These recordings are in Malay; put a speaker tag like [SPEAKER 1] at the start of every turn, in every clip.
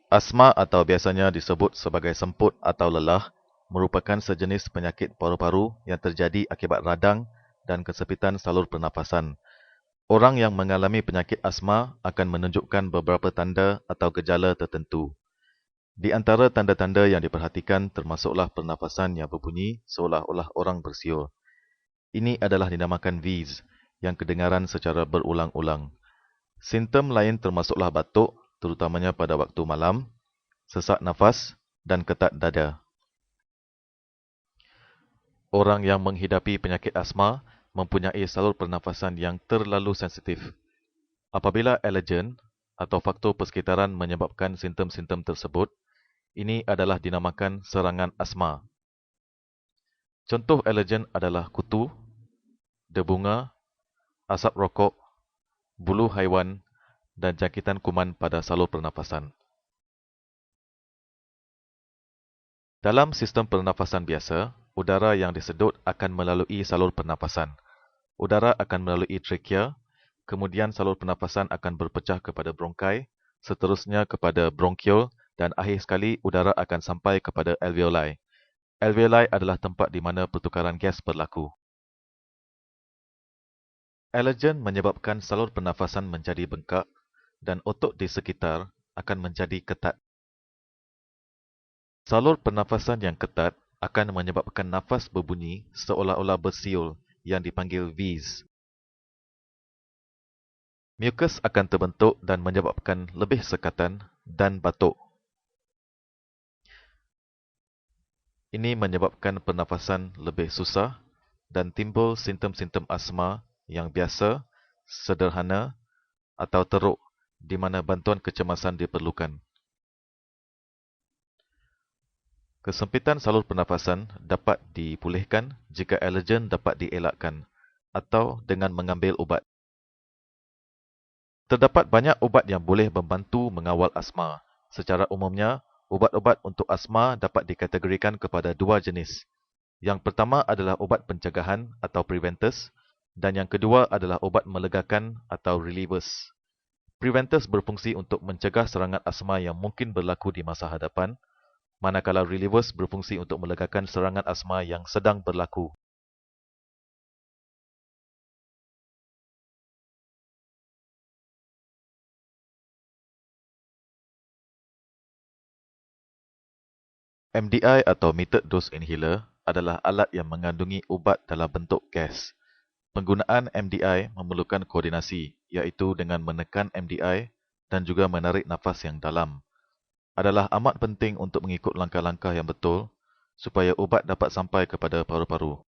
[SPEAKER 1] Asma atau biasanya disebut sebagai semput atau lelah merupakan sejenis penyakit paru-paru yang terjadi akibat radang dan kesepitan salur pernafasan. Orang yang mengalami penyakit asma akan menunjukkan beberapa tanda atau gejala tertentu. Di antara tanda-tanda yang diperhatikan termasuklah pernafasan yang berbunyi seolah-olah orang bersiul. Ini adalah dinamakan wheeze yang kedengaran secara berulang-ulang. Simptom lain termasuklah batuk, terutamanya pada waktu malam, sesak nafas dan ketat dada. Orang yang menghidapi penyakit asma mempunyai salur pernafasan yang terlalu sensitif. Apabila alergen atau faktor persekitaran menyebabkan simptom-simptom tersebut, ini adalah dinamakan serangan asma. Contoh alergen adalah kutu, debunga, asap rokok, bulu haiwan dan jangkitan kuman pada salur pernafasan. Dalam sistem pernafasan biasa, udara yang disedut akan melalui salur pernafasan. Udara akan melalui trachea, kemudian salur pernafasan akan berpecah kepada bronkai, seterusnya kepada bronchiol dan akhir sekali udara akan sampai kepada alveoli. Alveoli adalah tempat di mana pertukaran gas berlaku. Alergen menyebabkan salur pernafasan menjadi bengkak dan otot di sekitar akan menjadi ketat. Salur pernafasan yang ketat akan menyebabkan nafas berbunyi seolah-olah bersiul yang dipanggil wheeze. Mukus akan terbentuk dan menyebabkan lebih sekatan dan batuk. Ini menyebabkan pernafasan lebih susah dan timbul simptom-simptom asma yang biasa, sederhana atau teruk di mana bantuan kecemasan diperlukan. Kesempitan salur pernafasan dapat dipulihkan jika alergen dapat dielakkan atau dengan mengambil ubat. Terdapat banyak ubat yang boleh membantu mengawal asma. Secara umumnya, ubat-ubat untuk asma dapat dikategorikan kepada dua jenis. Yang pertama adalah ubat pencegahan atau preventers dan yang kedua adalah ubat melegakan atau relievers. Preventers berfungsi untuk mencegah serangan asma yang mungkin berlaku di masa hadapan, manakala relievers berfungsi untuk melegakan serangan asma yang sedang berlaku. MDI atau metered dose inhaler adalah alat yang mengandungi ubat dalam bentuk gas. Penggunaan MDI memerlukan koordinasi, iaitu dengan menekan MDI dan juga menarik nafas yang dalam. Adalah amat penting untuk mengikut langkah-langkah yang betul supaya ubat dapat sampai kepada paru-paru.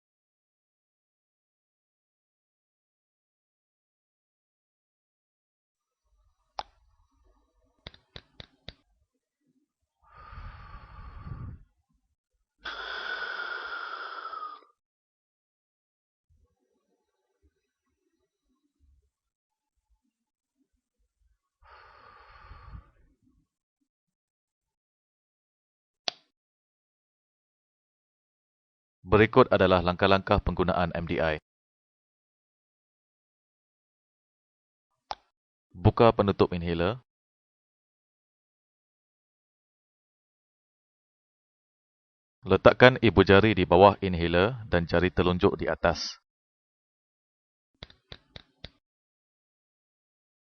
[SPEAKER 1] Berikut adalah langkah-langkah penggunaan MDI. Buka penutup inhaler. Letakkan ibu jari di bawah inhaler dan jari telunjuk di atas.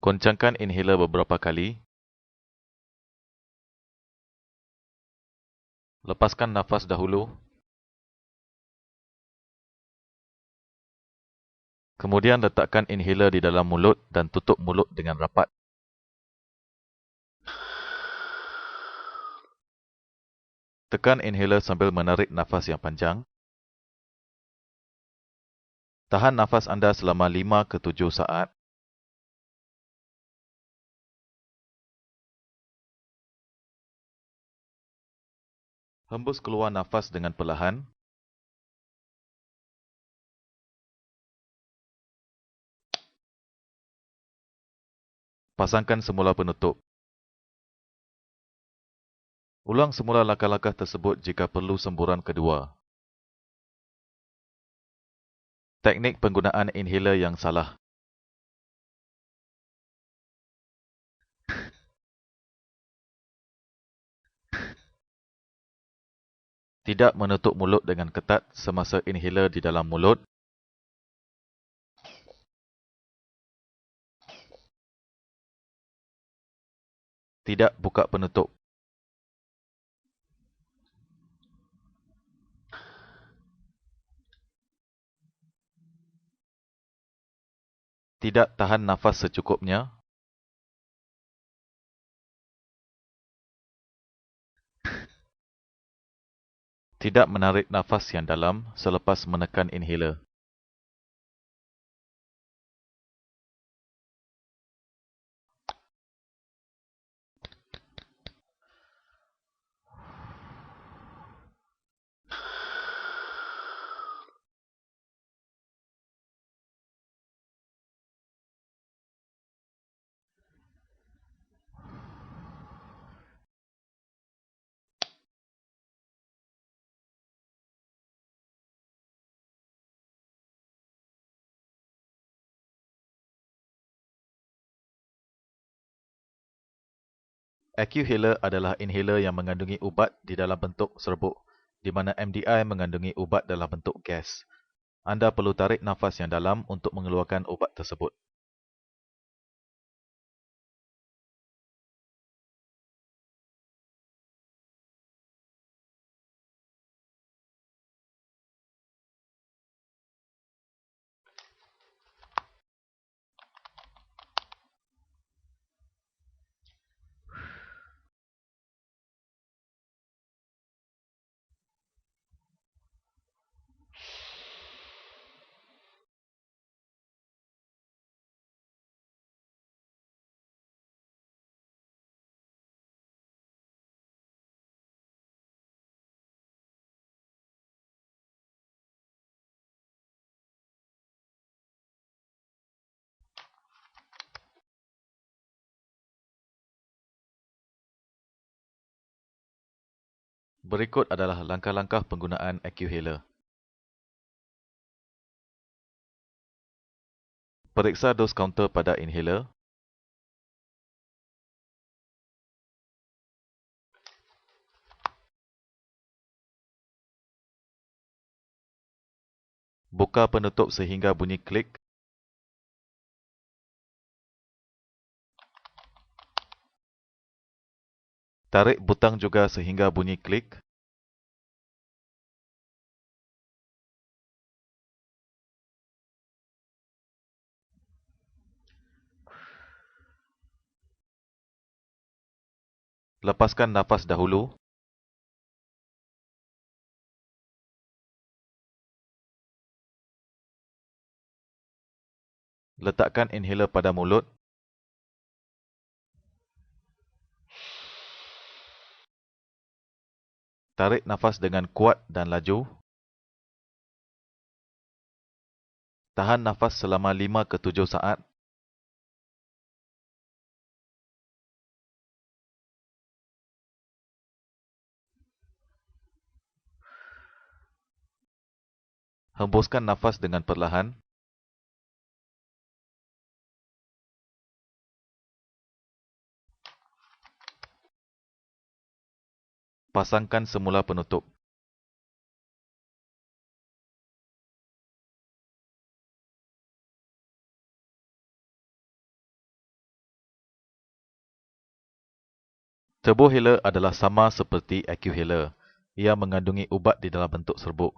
[SPEAKER 1] Goncangkan inhaler beberapa kali. Lepaskan nafas dahulu. Kemudian letakkan inhaler di dalam mulut dan tutup mulut dengan rapat. Tekan inhaler sambil menarik nafas yang panjang. Tahan nafas anda selama 5 ke 7 saat. Hembus keluar nafas dengan perlahan. Pasangkan semula penutup. Ulang semula langkah-langkah tersebut jika perlu semburan kedua. Teknik penggunaan inhaler yang salah. Tidak menutup mulut dengan ketat semasa inhaler di dalam mulut. Tidak buka penutup. Tidak tahan nafas secukupnya. Tidak menarik nafas yang dalam selepas menekan inhaler. Accuhaler adalah inhaler yang mengandungi ubat di dalam bentuk serbuk, di mana MDI mengandungi ubat dalam bentuk gas. Anda perlu tarik nafas yang dalam untuk mengeluarkan ubat tersebut. Berikut adalah langkah-langkah penggunaan Accuhaler. Periksa dos kaunter pada inhaler. Buka penutup sehingga bunyi klik. Tarik butang juga sehingga bunyi klik. Lepaskan nafas dahulu. Letakkan inhaler pada mulut. Tarik nafas dengan kuat dan laju. Tahan nafas selama 5 ke 7 saat. Hembuskan nafas dengan perlahan. Pasangkan semula penutup. Turbohaler adalah sama seperti Accuhaler. Ia mengandungi ubat di dalam bentuk serbuk.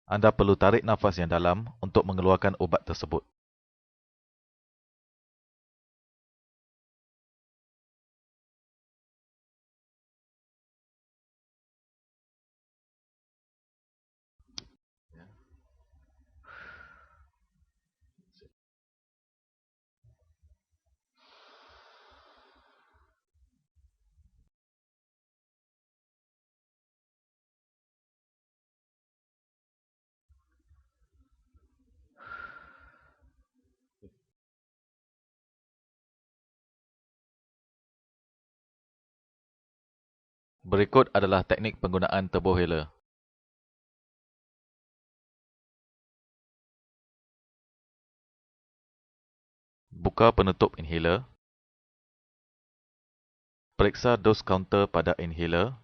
[SPEAKER 1] Anda perlu tarik nafas yang dalam untuk mengeluarkan ubat tersebut. Berikut adalah teknik penggunaan turbohaler. Buka penutup inhaler. Periksa dos kaunter pada inhaler.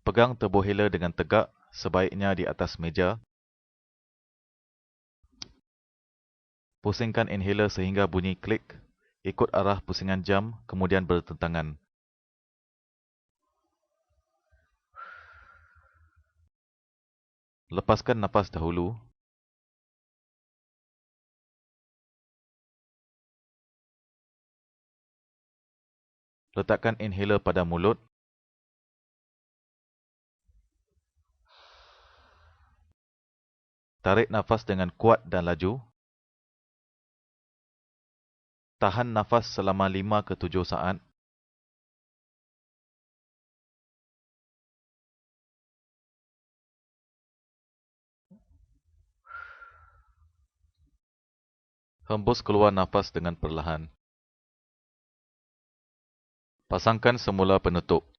[SPEAKER 1] Pegang tebu hela dengan tegak, sebaiknya di atas meja. Pusingkan inhaler sehingga bunyi klik. Ikut arah pusingan jam, kemudian bertentangan. Lepaskan nafas dahulu. Letakkan inhaler pada mulut. Tarik nafas dengan kuat dan laju. Tahan nafas selama 5 ke 7 saat. Hembus keluar nafas dengan perlahan. Pasangkan semula penutup.